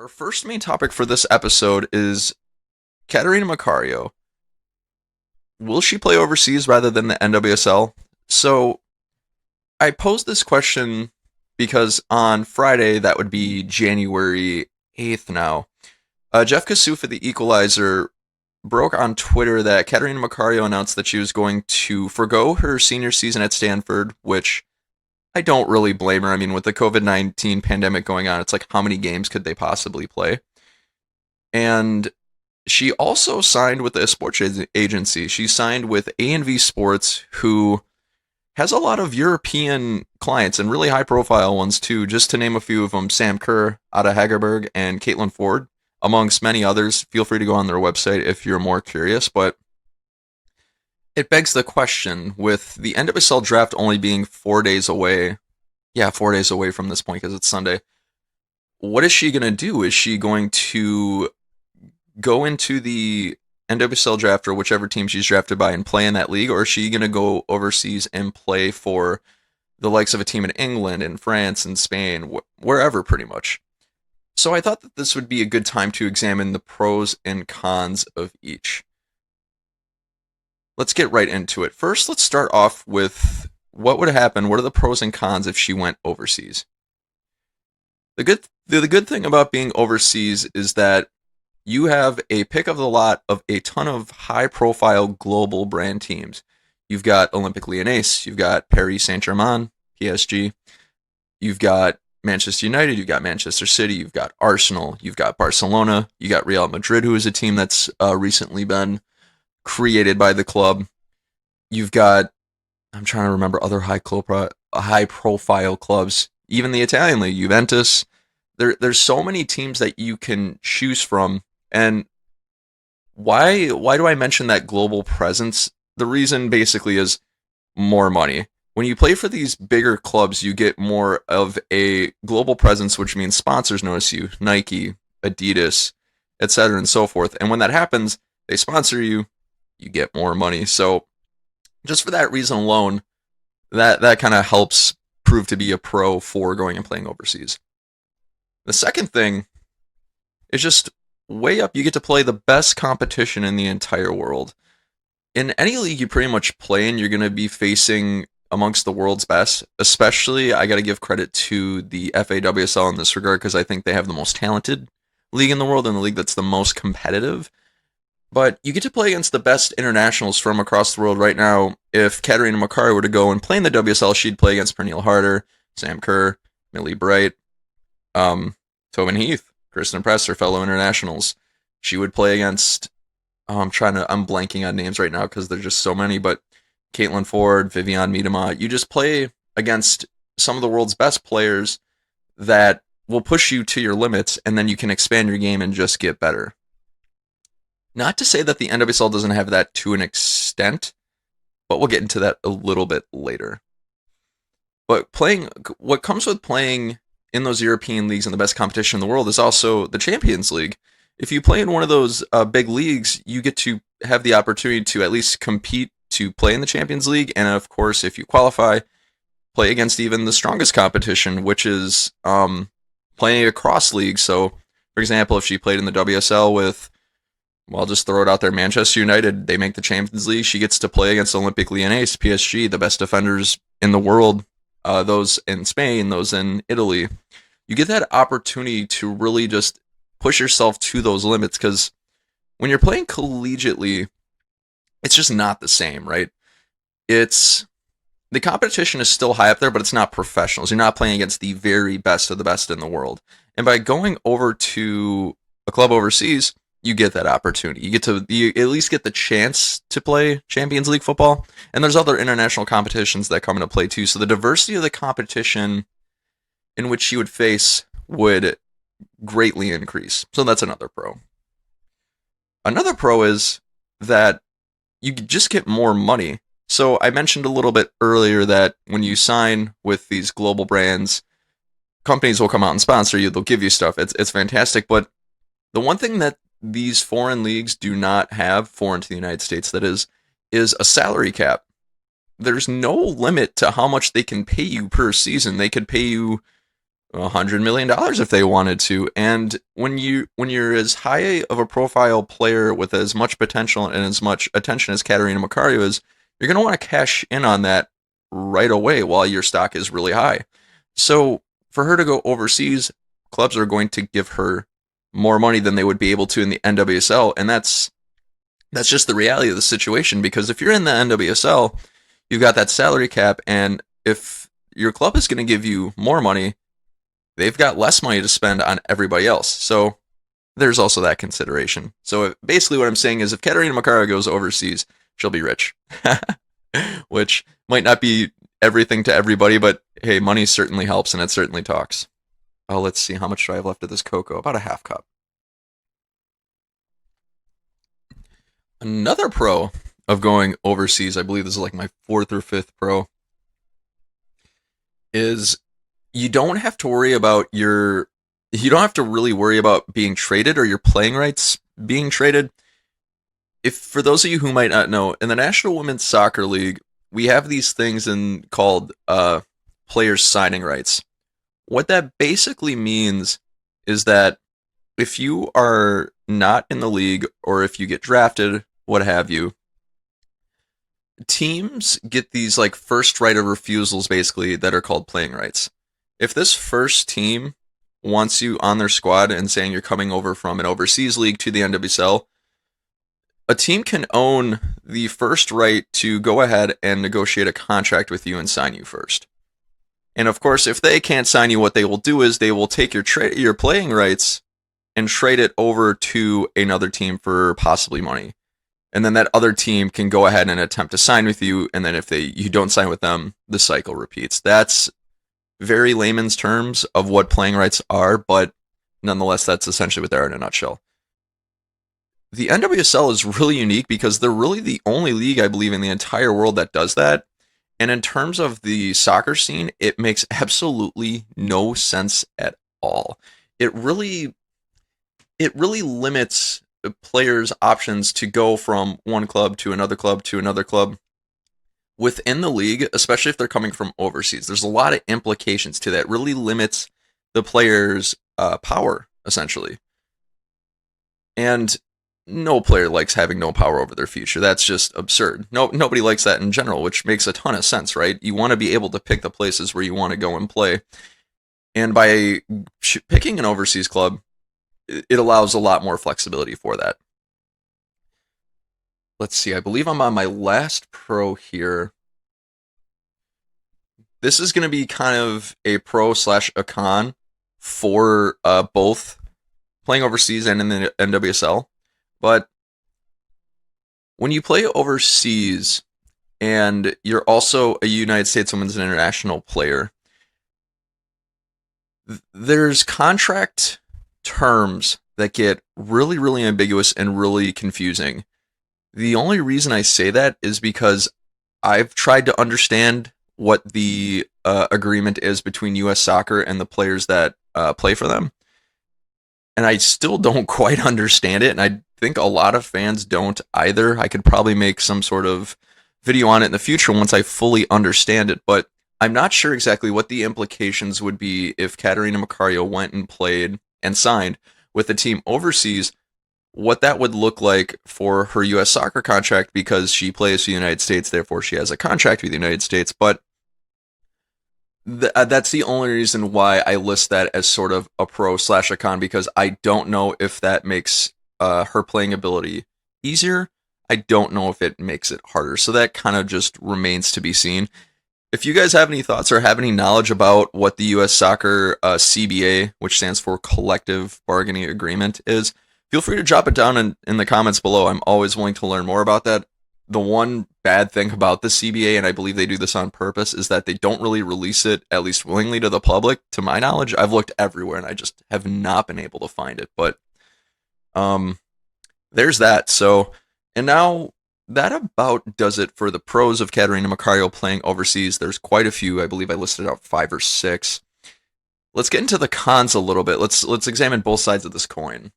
Our first main topic for this episode is Catarina Macario. Will she play overseas rather than the NWSL? So I posed this question because on Friday, that would be January 8th now, Jeff Kasufa, the Equalizer, broke on Twitter that Catarina Macario announced that she was going to forgo her senior season at Stanford, which I don't really blame her. I mean, with the COVID-19 pandemic going on, it's like how many games could they possibly play? And she also signed with a sports agency. She signed with A&V Sports, who has a lot of European clients and really high profile ones too. Just to name a few of them: Sam Kerr out of Hagerberg and Caitlin Ford, amongst many others. Feel free to go on their website if you're more curious. But it begs the question, with the NWSL draft only being 4 days away. Yeah, 4 days away from this point because it's Sunday. What is she going to do? Is she going to go into the NWSL draft or whichever team she's drafted by and play in that league, or is she going to go overseas and play for the likes of a team in England and France and Spain, wherever pretty much? So I thought that this would be a good time to examine the pros and cons of each. Let's get right into it. First, let's start off with what would happen. What are the pros and cons if she went overseas? The good thing about being overseas is that you have a pick of the lot of a ton of high-profile global brand teams. You've got Olympique Lyonnais, you've got Paris Saint-Germain, PSG, you've got Manchester United, you've got Manchester City, you've got Arsenal, you've got Barcelona, you got Real Madrid, who is a team that's recently been created by the club. You've got, I'm trying to remember other high-profile clubs, even the Italian league, Juventus. There's so many teams that you can choose from. And why do I mention that global presence? The reason basically is more money. When you play for these bigger clubs, you get more of a global presence, which means sponsors notice you: Nike, Adidas, etc., and so forth. And when that happens, they sponsor you, you get more money. So just for that reason alone, that kind of helps prove to be a pro for going and playing overseas. The second thing is just way up. You get to play the best competition in the entire world. In any league you pretty much play in, you're going to be facing amongst the world's best. Especially, I got to give credit to the FAWSL in this regard because I think they have the most talented league in the world and the league that's the most competitive. But you get to play against the best internationals from across the world right now. If Catarina Macario were to go and play in the WSL, she'd play against Pernille Harder, Sam Kerr, Millie Bright, Tobin Heath, Kristen Press, her fellow internationals. She would play against, I'm blanking on names right now because there's just so many, but Caitlin Ford, Viviane Miedema. You just play against some of the world's best players that will push you to your limits, and then you can expand your game and just get better. Not to say that the NWSL doesn't have that to an extent, but we'll get into that a little bit later. But what comes with playing in those European leagues and the best competition in the world is also the Champions League. If you play in one of those big leagues, you get to have the opportunity to at least compete to play in the Champions League. And of course, if you qualify, play against even the strongest competition, which is playing across leagues. So, for example, if she played in the WSL with, well, I'll just throw it out there, Manchester United, they make the Champions League, she gets to play against Olympique Lyonnais, PSG, the best defenders in the world, those in Spain, those in Italy. You get that opportunity to really just push yourself to those limits, because when you're playing collegiately, it's just not the same, right? The competition is still high up there, but it's not professionals. You're not playing against the very best of the best in the world. And by going over to a club overseas, you get that opportunity. You at least get the chance to play Champions League football. And there's other international competitions that come into play too. So the diversity of the competition in which you would face would greatly increase. So that's another pro. Another pro is that you just get more money. So I mentioned a little bit earlier that when you sign with these global brands, companies will come out and sponsor you. They'll give you stuff. It's fantastic. But the one thing that these foreign leagues do not have, foreign to the United States that is a salary cap. There's no limit to how much they can pay you per season. They could pay you $100 million if they wanted to. And when you're as high of a profile player with as much potential and as much attention as Catarina Macario is, you're going to want to cash in on that right away while your stock is really high. So for her to go overseas, clubs are going to give her more money than they would be able to in the NWSL, and that's just the reality of the situation. Because if you're in the NWSL, you've got that salary cap, and if your club is going to give you more money, they've got less money to spend on everybody else. So there's also that consideration. So basically, what I'm saying is, if Catarina Macario goes overseas, she'll be rich, which might not be everything to everybody, but hey, money certainly helps, and it certainly talks. Oh, let's see, how much do I have left of this cocoa? About a half cup. Another pro of going overseas, I believe this is like my fourth or fifth pro, is you don't have to worry about you don't have to really worry about being traded or your playing rights being traded. If for those of you who might not know, in the National Women's Soccer League, we have these things called players signing rights. What that basically means is that if you are not in the league or if you get drafted, what have you, teams get these like first right of refusals basically that are called playing rights. If this first team wants you on their squad and saying you're coming over from an overseas league to the NWSL, a team can own the first right to go ahead and negotiate a contract with you and sign you first. And of course, if they can't sign you, what they will do is they will take your playing rights and trade it over to another team for possibly money. And then that other team can go ahead and attempt to sign with you, and then if you don't sign with them, the cycle repeats. That's very layman's terms of what playing rights are, but nonetheless, that's essentially what they are in a nutshell. The NWSL is really unique because they're really the only league, I believe, in the entire world that does that. And in terms of the soccer scene, it makes absolutely no sense at all. It really limits players' options to go from one club to another club to another club within the league, especially if they're coming from overseas. There's a lot of implications to that. It really limits the players' power, essentially. And no player likes having no power over their future. That's just absurd. Nobody likes that in general, which makes a ton of sense, right? You want to be able to pick the places where you want to go and play. And by picking an overseas club, it allows a lot more flexibility for that. Let's see, I believe I'm on my last pro here. This is going to be kind of a pro slash a con for both playing overseas and in the NWSL. But when you play overseas and you're also a United States Women's and International player, there's contract terms that get really, really ambiguous and really confusing. The only reason I say that is because I've tried to understand what the agreement is between U.S. Soccer and the players that play for them, and I still don't quite understand it, and I think a lot of fans don't either. I could probably make some sort of video on it in the future once I fully understand it, but I'm not sure exactly what the implications would be if Catarina Macario went and played and signed with a team overseas, what that would look like for her U.S. soccer contract, because she plays for the United States, therefore she has a contract with the United States. But that's the only reason why I list that as sort of a pro slash a con, because I don't know if that makes her playing ability easier. I don't know if it makes it harder. So that kind of just remains to be seen. If you guys have any thoughts or have any knowledge about what the U.S. Soccer CBA, which stands for Collective Bargaining Agreement, is, feel free to drop it down in the comments below. I'm always willing to learn more about that. The one bad thing about the CBA, and I believe they do this on purpose, is that they don't really release it, at least willingly, to the public. To my knowledge, I've looked everywhere and I just have not been able to find it. But there's that. So, and now that about does it for the pros of Catarina Macario playing overseas. There's quite a few. I believe I listed out 5 or 6. Let's get into the cons a little bit. Let's examine both sides of this coin.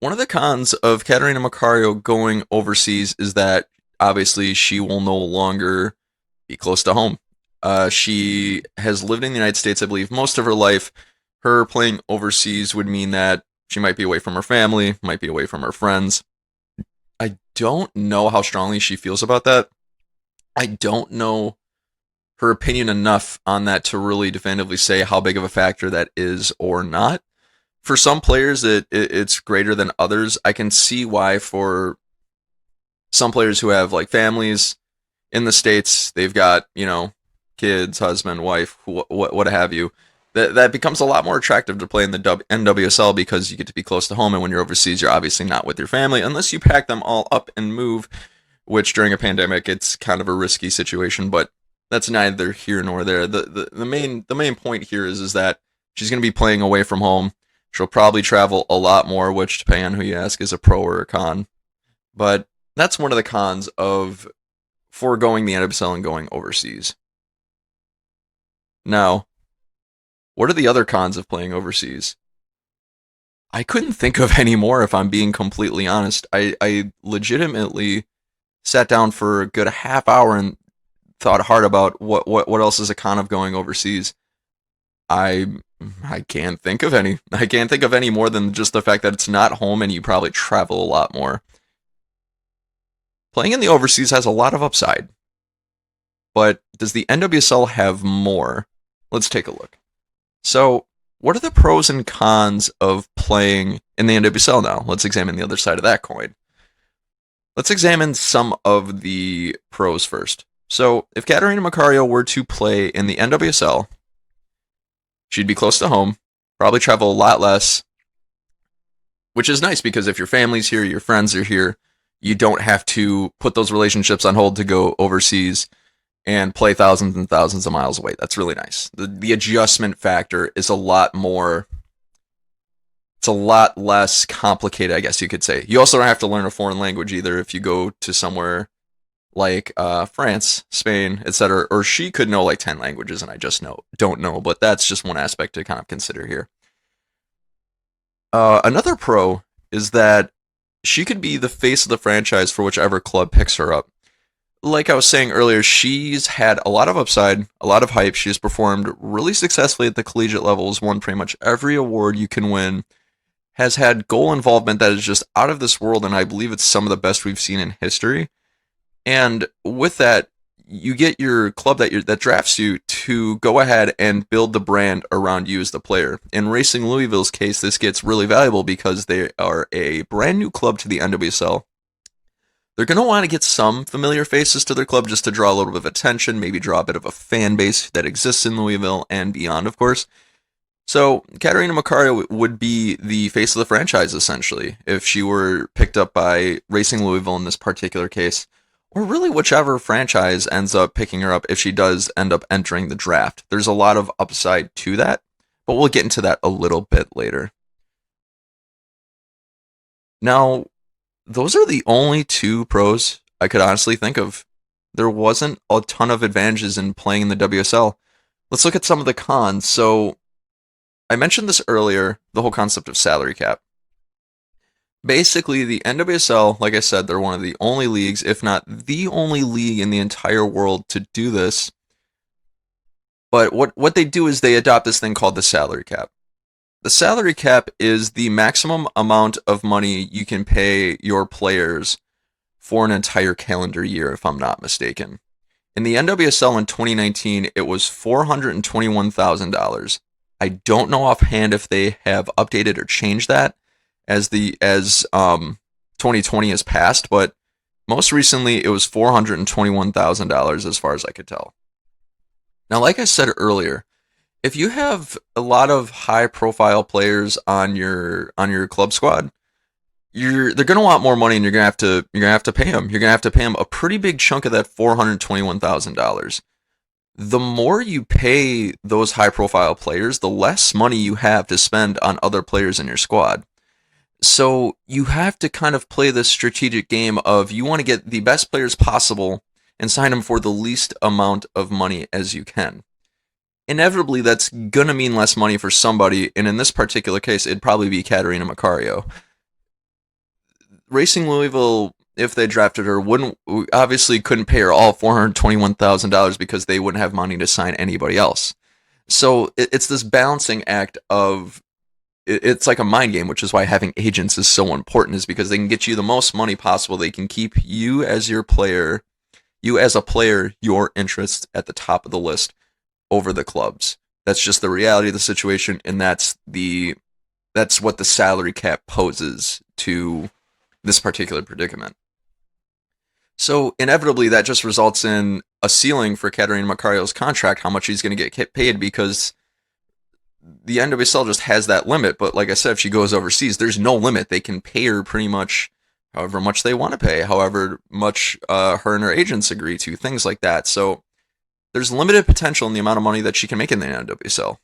One of the cons of Catarina Macario going overseas is that obviously she will no longer be close to home. She has lived in the United States, I believe, most of her life. Her playing overseas would mean that she might be away from her family, might be away from her friends. I don't know how strongly she feels about that. I don't know her opinion enough on that to really definitively say how big of a factor that is or not. For some players, it's greater than others. I can see why for some players who have like families in the states, they've got kids, husband, wife, what have you. That becomes a lot more attractive to play in the NWSL because you get to be close to home, and when you're overseas, you're obviously not with your family unless you pack them all up and move. Which during a pandemic, it's kind of a risky situation, but that's neither here nor there. The main point here is that she's going to be playing away from home. She'll probably travel a lot more, which depending on who you ask is a pro or a con. But that's one of the cons of foregoing the NWSL and going overseas. Now, what are the other cons of playing overseas? I couldn't think of any more if I'm being completely honest. I legitimately sat down for a good half hour and thought hard about what else is a con of going overseas. I I can't think of any. I can't think of any more than just the fact that it's not home and you probably travel a lot more. Playing in the overseas has a lot of upside, but does the NWSL have more? Let's take a look. So, what are the pros and cons of playing in the NWSL now? Let's examine the other side of that coin. Let's examine some of the pros first. So, if Catarina Macario were to play in the NWSL, she'd be close to home, probably travel a lot less, which is nice because if your family's here, your friends are here, you don't have to put those relationships on hold to go overseas and play thousands and thousands of miles away. That's really nice. The adjustment factor is a lot more. It's a lot less complicated, I guess you could say. You also don't have to learn a foreign language either if you go to somewhere like France, Spain, etc. Or she could know like 10 languages, and I just don't know. But that's just one aspect to kind of consider here. Another pro is that she could be the face of the franchise for whichever club picks her up. Like I was saying earlier, she's had a lot of upside, a lot of hype. She's performed really successfully at the collegiate levels, won pretty much every award you can win, has had goal involvement that is just out of this world, and I believe it's some of the best we've seen in history. And with that, you get your club that drafts you to go ahead and build the brand around you as the player. In Racing Louisville's case, this gets really valuable because they are a brand new club to the NWSL. They're going to want to get some familiar faces to their club just to draw a little bit of attention, maybe draw a bit of a fan base that exists in Louisville and beyond, of course. So, Catarina Macario would be the face of the franchise, essentially, if she were picked up by Racing Louisville in this particular case, or really whichever franchise ends up picking her up if she does end up entering the draft. There's a lot of upside to that, but we'll get into that a little bit later. Now, those are the only two pros I could honestly think of. There wasn't a ton of advantages in playing in the WSL. Let's look at some of the cons. So, I mentioned this earlier, the whole concept of salary cap. Basically, the NWSL, like I said, they're one of the only leagues, if not the only league in the entire world to do this. But what they do is they adopt this thing called the salary cap. The salary cap is the maximum amount of money you can pay your players for an entire calendar year, if I'm not mistaken. In the NWSL in 2019, it was $421,000. I don't know offhand if they have updated or changed that as 2020 has passed, but most recently it was $421,000 as far as I could tell. Now, like I said earlier, if you have a lot of high-profile players on your club squad, they're going to want more money, and you're going to have to pay them. You're going to have to pay them a pretty big chunk of that $421,000. The more you pay those high-profile players, the less money you have to spend on other players in your squad. So you have to kind of play this strategic game of you want to get the best players possible and sign them for the least amount of money as you can. Inevitably, that's going to mean less money for somebody, and in this particular case, it'd probably be Catarina Macario. Racing Louisville if they drafted her, wouldn't obviously couldn't pay her all $421,000 because they wouldn't have money to sign anybody else. So it's this balancing act of it's like a mind game, which is why having agents is so important, is because they can get you the most money possible. They can keep you as your player, you as a player, your interest at the top of the list over the clubs. That's just the reality of the situation, and that's what the salary cap poses to this particular predicament. So inevitably, that just results in a ceiling for Catarina Macario's contract, how much he's going to get paid, because the NWSL just has that limit. But like I said, if she goes overseas, there's no limit. They can pay her pretty much however much they want to pay, however much her and her agents agree to, things like that. So there's limited potential in the amount of money that she can make in the NWSL.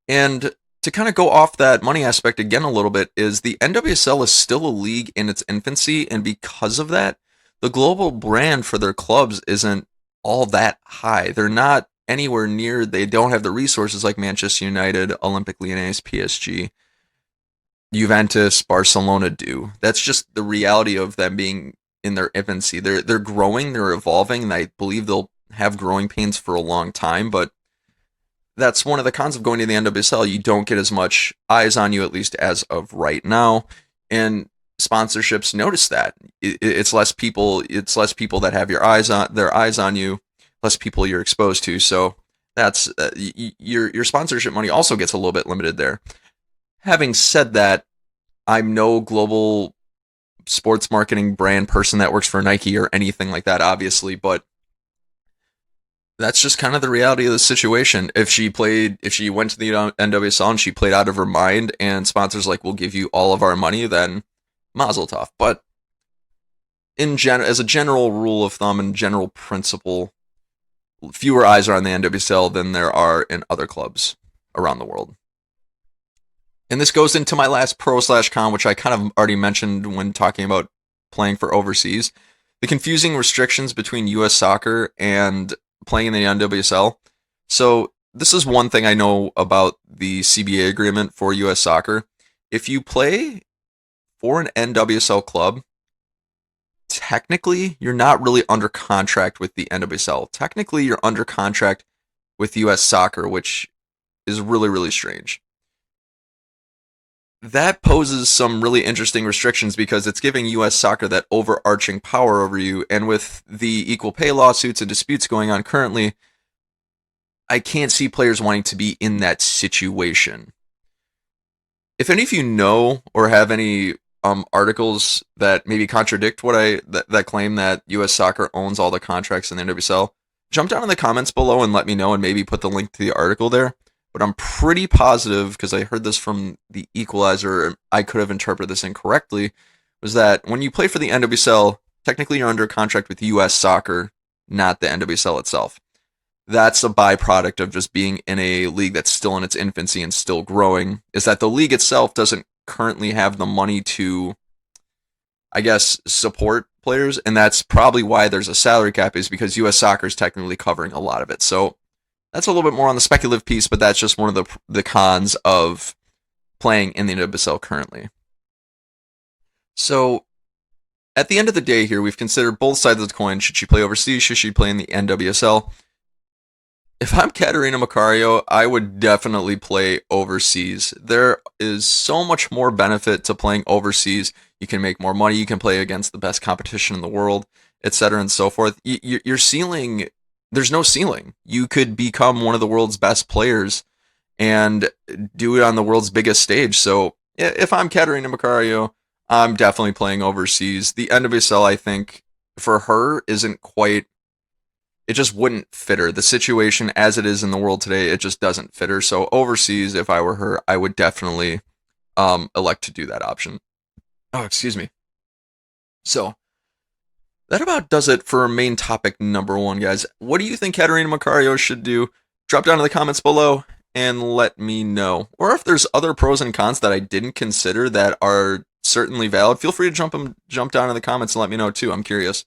And to kind of go off that money aspect again a little bit, is the NWSL is still a league in its infancy, and because of that, the global brand for their clubs isn't all that high. They're not anywhere near, they don't have the resources like Manchester United, Olympique Lyonnais, PSG, Juventus, Barcelona do. That's just the reality of them being in their infancy. They're growing, they're evolving, and I believe they'll have growing pains for a long time, but that's one of the cons of going to the NWSL. You don't get as much eyes on you, at least as of right now, and sponsorships notice that. It's less people. It's less people that have their eyes on you, less people you're exposed to. So that's your sponsorship money also gets a little bit limited there. Having said that, I'm no global sports marketing brand person that works for Nike or anything like that, obviously, but that's just kind of the reality of the situation. If she went to the NWSL and she played out of her mind, and sponsors like, we'll give you all of our money, then mazel tov. But as a general rule of thumb and general principle, fewer eyes are on the NWSL than there are in other clubs around the world. And this goes into my last pro/con, which I kind of already mentioned when talking about playing for overseas. The confusing restrictions between U.S. soccer and playing in the NWSL. So this is one thing I know about the CBA agreement for U.S. soccer. If you play for an NWSL club, technically you're not really under contract with the NWSL. Technically you're under contract with U.S. soccer, which is really, really strange. That poses some really interesting restrictions because it's giving U.S. soccer that overarching power over you. And with the equal pay lawsuits and disputes going on currently, I can't see players wanting to be in that situation. If any of you know or have any articles that maybe contradict what that claim that U.S. soccer owns all the contracts in the NWSL, jump down in the comments below and let me know, and maybe put the link to the article there. But I'm pretty positive, because I heard this from the Equalizer, I could have interpreted this incorrectly, was that when you play for the NWSL, technically you're under contract with U.S. soccer, not the NWSL itself. That's a byproduct of just being in a league that's still in its infancy and still growing, is that the league itself doesn't currently have the money to, I guess, support players, and that's probably why there's a salary cap, is because U.S. soccer is technically covering a lot of it. So that's a little bit more on the speculative piece, but that's just one of the cons of playing in the NWSL currently. So at the end of the day here, we've considered both sides of the coin. Should she play overseas? Should she play in the NWSL? If I'm Catarina Macario, I would definitely play overseas. There is so much more benefit to playing overseas. You can make more money. You can play against the best competition in the world, etc. and so forth. Your ceiling, there's no ceiling. You could become one of the world's best players and do it on the world's biggest stage. So if I'm Catarina Macario, I'm definitely playing overseas. The NWSL, I think, for her isn't quite, it just wouldn't fit her. The situation as it is in the world today, it just doesn't fit her. So overseas, if I were her, I would definitely elect to do that option. Oh, excuse me. So that about does it for main topic number 1, guys. What do you think Catarina Macario should do? Drop down in the comments below and let me know. Or if there's other pros and cons that I didn't consider that are certainly valid, feel free to jump down in the comments and let me know too. I'm curious.